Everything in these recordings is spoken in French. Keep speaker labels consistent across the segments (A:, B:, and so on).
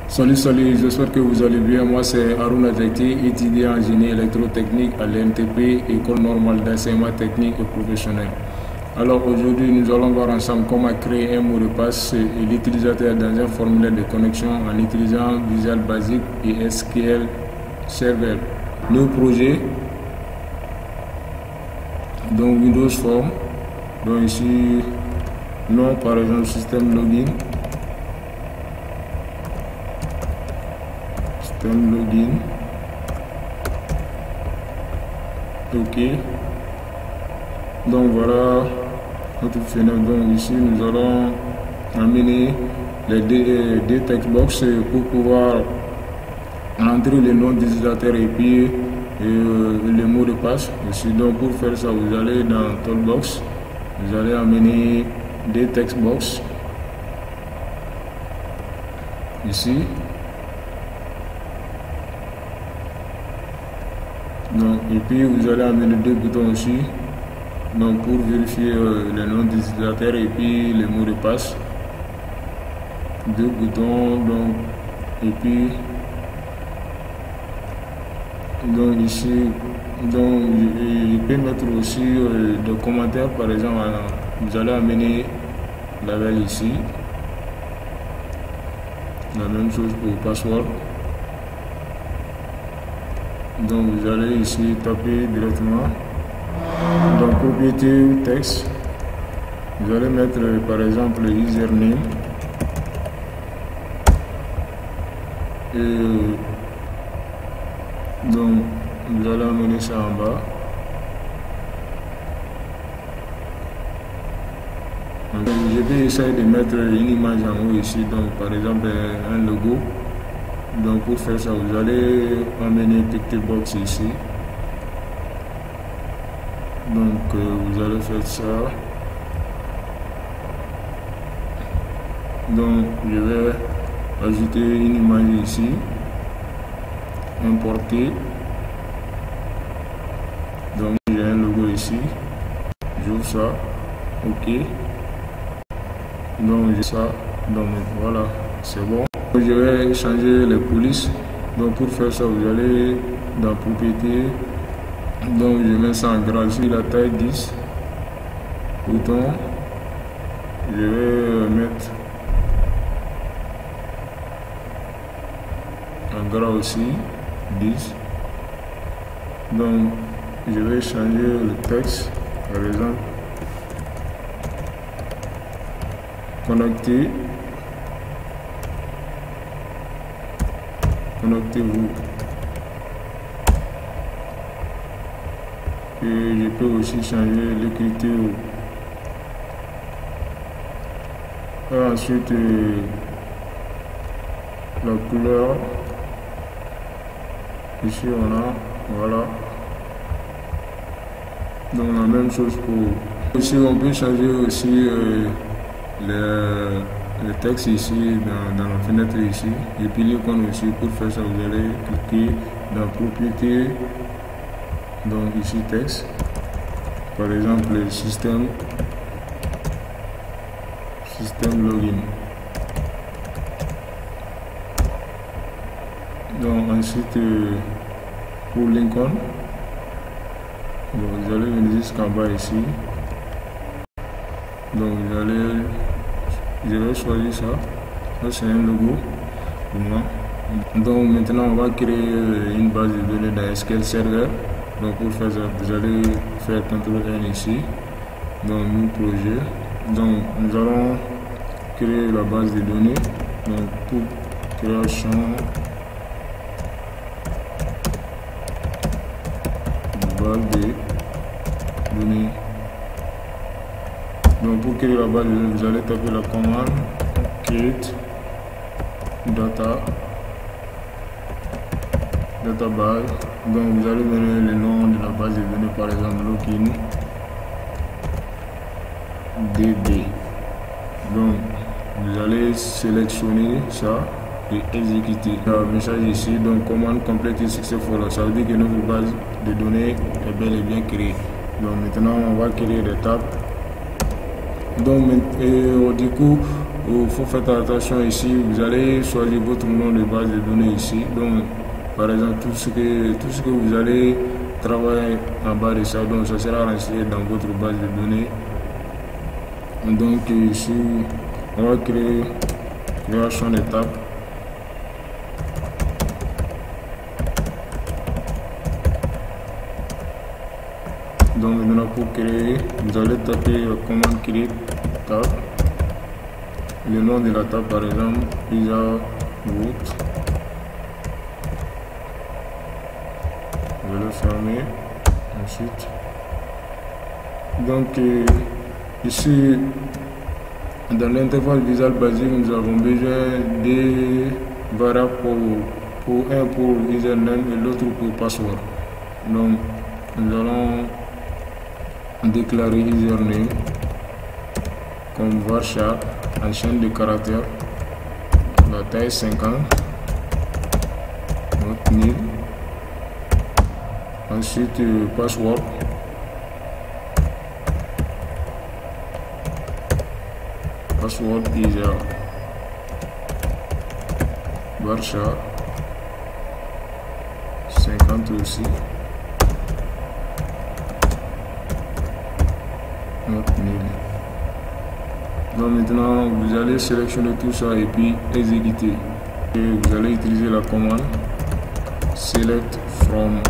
A: Salut, j'espère que vous allez bien. Moi, c'est Aruna Jacti, étudiant en génie électrotechnique à l'NTP, École normale d'enseignement technique et professionnel. Alors aujourd'hui, nous allons voir ensemble comment créer un mot de passe et l'utilisateur dans un formulaire de connexion en utilisant Visual Basic et SQL Server. Nos projets, donc Windows Form, donc ici, nom par exemple système login. Login, ok, donc voilà notre fenêtre. Donc ici nous allons amener les deux textbox pour pouvoir entrer les noms des utilisateurs et puis les mots de passe ici. Donc pour faire ça, vous allez dans Toolbox, vous allez amener des textbox ici. Donc, et puis vous allez amener deux boutons aussi, donc pour vérifier les noms des utilisateurs et puis les mots de passe. Deux boutons, donc, et puis donc ici, donc je peux mettre aussi des commentaires. Par exemple, vous allez amener la valeur ici, la même chose pour password. Donc vous allez ici taper directement dans propriété texte, vous allez mettre par exemple le username et donc vous allez amener ça en bas. Donc, je vais essayer de mettre une image en haut ici, donc par exemple un logo. Donc pour faire ça, vous allez amener Picture Box ici. Donc vous allez faire ça. Donc je vais ajouter une image ici, importer. Donc j'ai un logo ici, j'ouvre ça, ok. Donc j'ai ça, donc voilà, c'est bon. Je vais changer les polices. Donc pour faire ça, vous allez dans propriété, donc je mets ça en gras ici, la taille 10, bouton, je vais mettre en gras aussi 10. Donc je vais changer le texte, par exemple connectez-vous. Et je peux aussi changer l'écriture. Et ensuite la couleur. Ici on a, voilà. Donc la même chose pour. Ici on peut changer aussi le texte ici dans la fenêtre ici, et puis l'icône aussi. Pour faire ça, vous allez cliquer dans propriété, donc ici texte, par exemple le système login. Donc ensuite pour l'icône, vous allez venir jusqu'en bas ici, donc vous allez, je vais choisir ça, c'est un logo pour moi. Donc maintenant on va créer une base de données dans SQL Server. Donc pour faire ça, vous allez faire CTRL-N ici, donc new projet. Donc nous allons créer la base de données. Donc pour création de base de données. Donc pour créer la base de données, vous allez taper la commande create database. Donc vous allez donner le nom de la base de données, par exemple login DB. Donc vous allez sélectionner ça et exécuter. Le message ici, donc commande complète successful. Ça veut dire que notre base de données est bel et bien créée. Donc maintenant on va créer des tables. Donc du coup il faut faire attention ici. Vous allez choisir votre nom de base de données ici. Donc, par exemple, tout ce que vous allez travailler en bas de ça, donc ça sera enregistré dans votre base de données. Donc ici, on va créer création d'étape. Donc maintenant pour créer, vous allez taper commande create tab, le nom de la table par exemple, pizza route. Je vais le fermer ensuite. Donc ici dans l'intervalle visual basique, nous avons besoin des variables pour un pour username et l'autre pour password. Donc nous allons déclarer username comme varchar en chaîne de caractères, la taille 50, note 1000. Ensuite password, is varchar 50 aussi, note 1000. Donc maintenant vous allez sélectionner tout ça et puis exécuter. Et vous allez utiliser la commande select from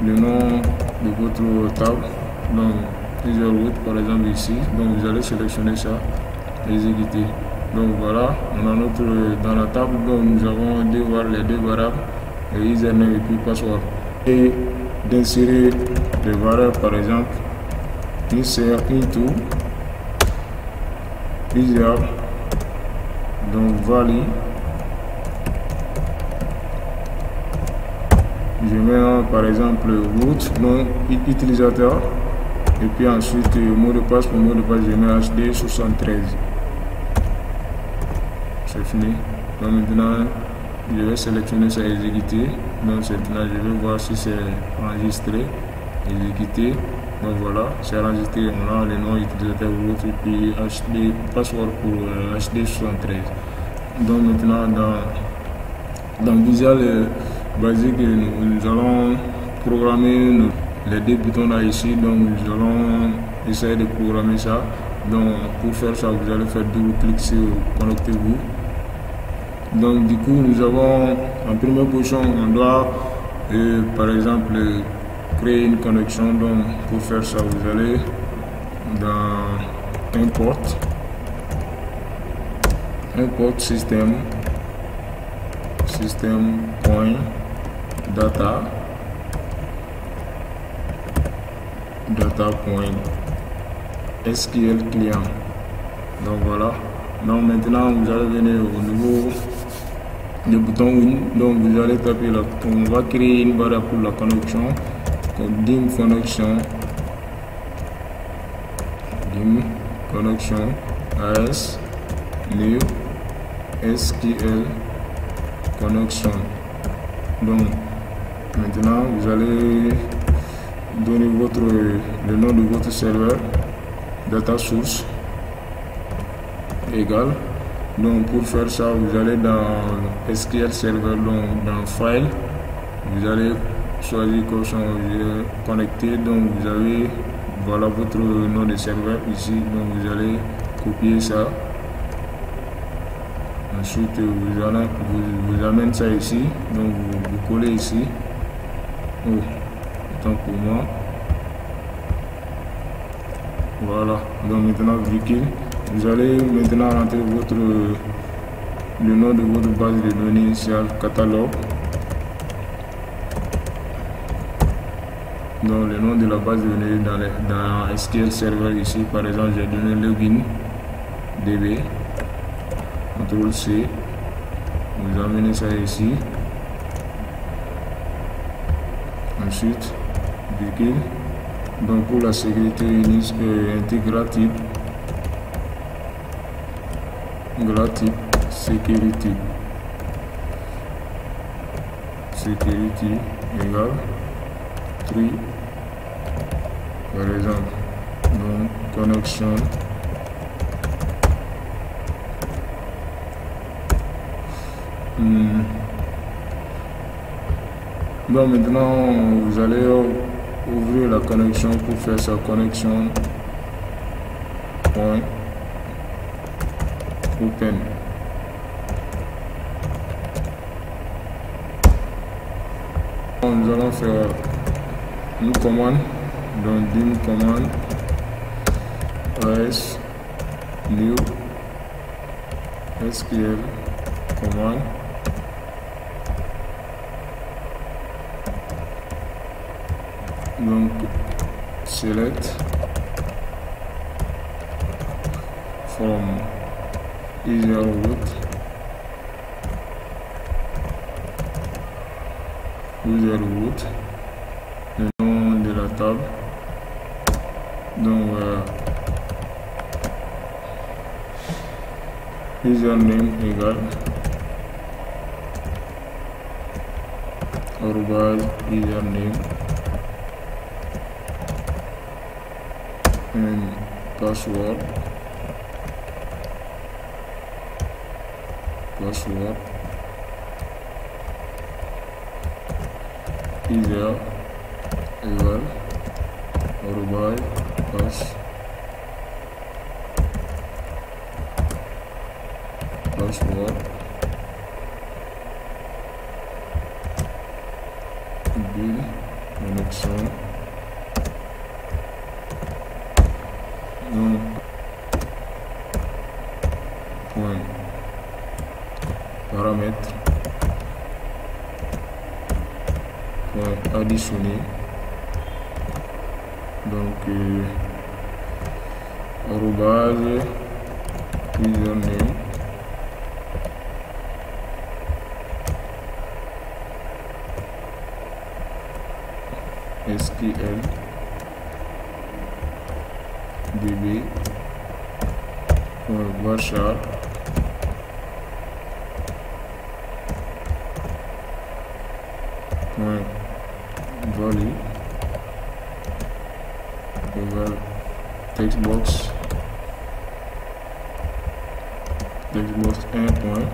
A: le nom de votre table, donc plusieurs routes par exemple ici. Donc vous allez sélectionner ça, exécuter. Donc voilà, on a notre dans la table, donc nous avons les deux variables, username et puis password. Et d'insérer les variables par exemple insert into plusieurs, donc value. Je mets par exemple route, nom utilisateur, et puis ensuite mot de passe. Pour mot de passe, je mets HD73. C'est fini. Donc maintenant, je vais sélectionner ça, exécuter. Donc maintenant, je vais voir si c'est enregistré, exécuter. Donc voilà, c'est enregistré. On a le nom utilisateur route et puis HD password pour HD73. Donc maintenant, dans Visual Basic, nous allons programmer les deux boutons là ici. Donc nous allons essayer de programmer ça. Donc pour faire ça, vous allez faire double clic sur connectez-vous. Donc du coup, nous avons en première position, on doit par exemple créer une connexion. Donc pour faire ça, vous allez dans import system point data point SQL client. Donc voilà. Donc maintenant vous allez venir au niveau du bouton Win. Donc vous allez taper là, on va créer une barre pour la connexion, dim connexion AS new SQL connexion. Donc maintenant vous allez donner le nom de votre serveur, data source égal. Donc pour faire ça, vous allez dans SQL server, donc dans file, vous allez choisir connexion connecté. Donc vous avez voilà votre nom de serveur ici. Donc vous allez copier ça. Ensuite vous amenez ça ici. Donc vous collez ici. Oh, attends pour moi. Voilà. Donc maintenant vous allez maintenant rentrer le nom de votre base de données initiale, catalogue. Donc le nom de la base de données dans SQL Server ici, par exemple, j'ai donné login DB. CTRL C. Vous amenez ça ici. Ensuite, virgule. Donc pour la sécurité intégrative, security égale 3 par exemple. Donc connexion Donc maintenant vous allez ouvrir la connexion pour faire sa connexion point open. Nous allons faire une commande, donc dim commande as new SQL commande donc select from user root le nom de la table, donc username égale username and password user égale password bill connexion donc point paramètre point additionner donc arrobase username SQL db varchar value égale textbox 1 point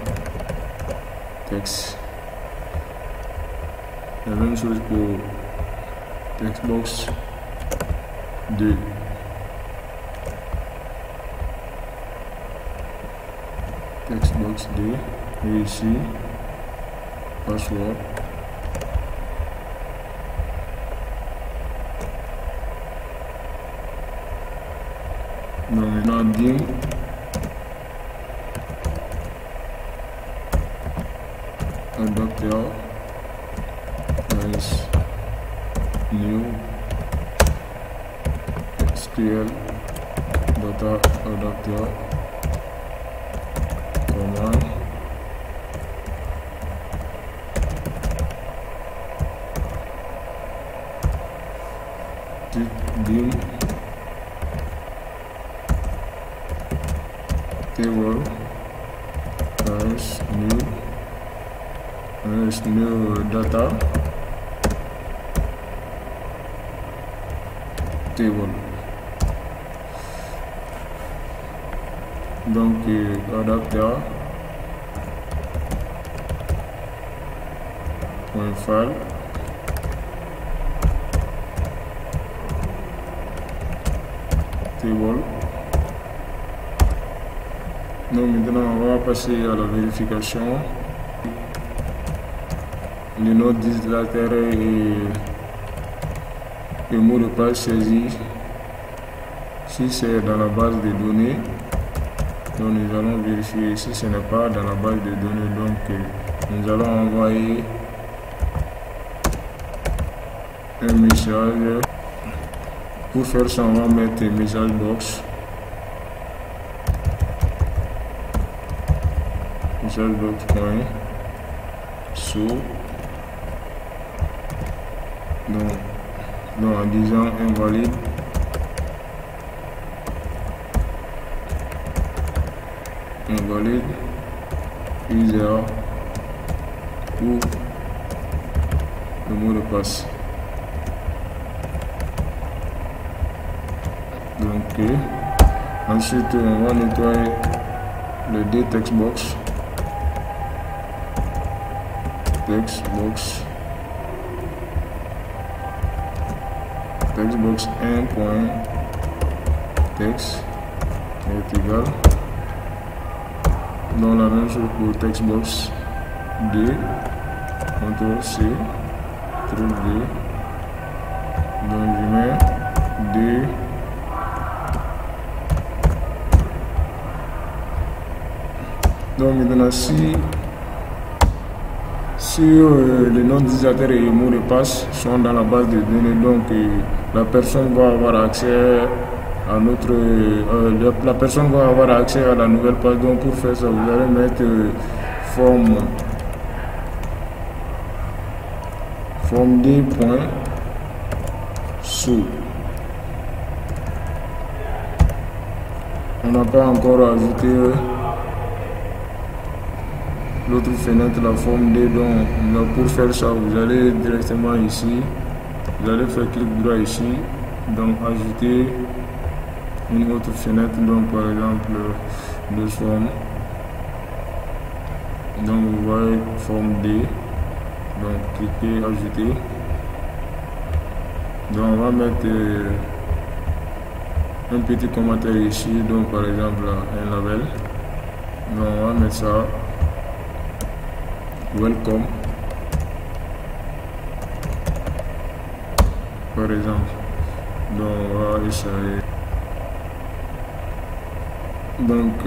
A: text. La même chose pour textbox 2. Textbox 2 et ici password donc maintenant dim adapter as new SQL data adapter command dim table as new data table. Donc adapter point file table. Donc maintenant on va passer à la vérification. Le nom d'utilisateur et le mot de passe saisi. Si c'est dans la base de données, donc nous allons vérifier. Si ce n'est pas dans la base de données, donc nous allons envoyer un message. Pour faire ça, on va mettre message box. Message box point so. Donc en disant invalide user ou le mot de passe. Donc ensuite on va nettoyer le dtextbox textbox 1.text est égal, donc la même chose pour textbox 2, CTRL C, CTRL V, donc je mets 2. Donc maintenant si le nom d'utilisateur et le mot de passe sont dans la base de données, donc la personne va avoir accès à notre la personne va avoir accès à la nouvelle page. Donc pour faire ça, vous allez mettre forme d.sous. On n'a pas encore ajouté l'autre fenêtre, la forme D. Donc pour faire ça, vous allez directement ici, vous allez faire clic droit ici, donc ajouter une autre fenêtre, donc par exemple de forme, donc vous voyez forme D, donc cliquez ajouter, donc on va mettre un petit commentaire ici, donc par exemple un label, donc on va mettre ça welcome par exemple, donc on va essayer. Donc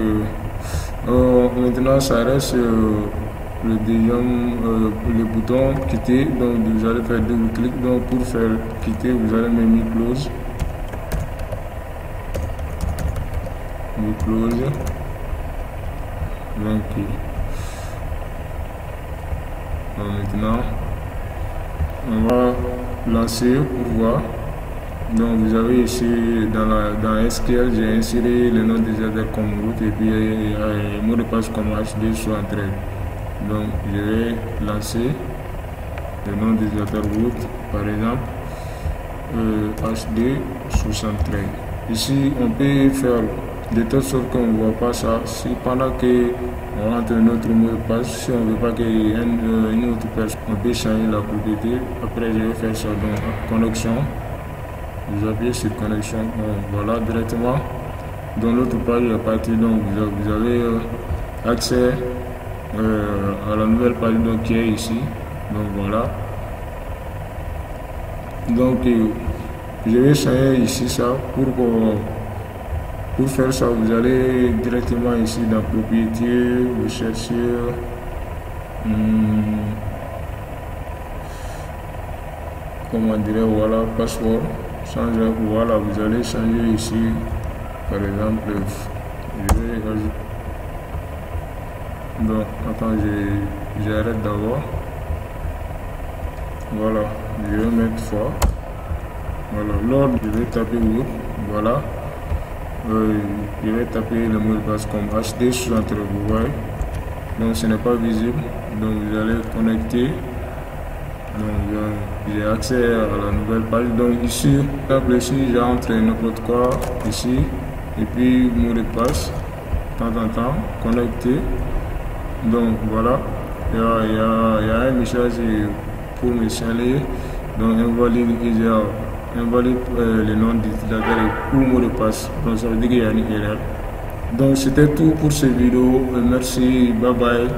A: maintenant ça reste le deuxième le bouton quitter, donc vous allez faire double clic, donc pour faire quitter vous allez mettre close, donc maintenant on va lancer pour voir. Donc vous avez ici dans SQL, j'ai inséré le nom des adresses comme route et puis le mot de passe comme HD soit entré. Donc je vais lancer le nom des adresses route, par exemple HD 73. Ici on peut faire de telle sorte qu'on ne voit pas ça. Si pendant que on rentre notre mot de passe, si on ne veut pas qu'il y ait une autre personne, on peut changer la propriété. Après je vais faire ça dans connexion. Vous appuyez sur connexion, voilà directement dans l'autre page la partie, donc vous avez accès à la nouvelle page donc, qui est ici, donc voilà. Donc je vais changer ici ça pour faire ça. Vous allez directement ici dans propriété, vous cherchez comment dire, voilà, password. Changer, voilà, vous allez changer ici, par exemple, je vais ajouter, donc attends, j'arrête d'abord, voilà, je vais mettre fois, voilà, l'ordre, je vais taper route, voilà, je vais taper le mot de passe comme HD sous entre vous voyez, donc ce n'est pas visible, donc vous allez connecter. Donc j'ai accès à la nouvelle page. Donc ici, ici j'entre n'importe quoi ici et puis mot de passe, temps en temps, connecté. Donc voilà, il y a un message pour me signaler. Donc invalide le nom d'utilisateur ou mot de passe. Donc ça veut dire qu'il y a une erreur. Donc c'était tout pour cette vidéo. Merci, bye bye.